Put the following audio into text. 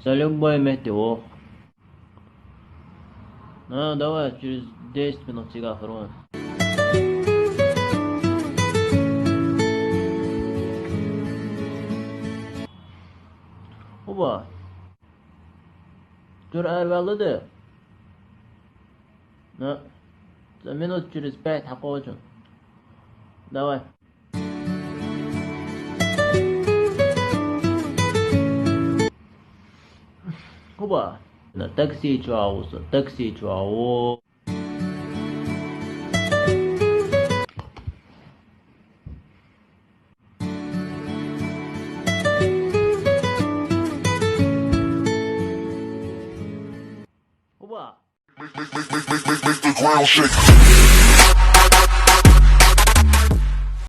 Любое метео. Ну, давай, через 10 минут тебя оформим. Oba. Dur evvelidir. Ne? Minut через 5 حقوقهم. Давай. Oba. Na taksi çağırıyorsa taksi çağır. Oba. Make the ground shake.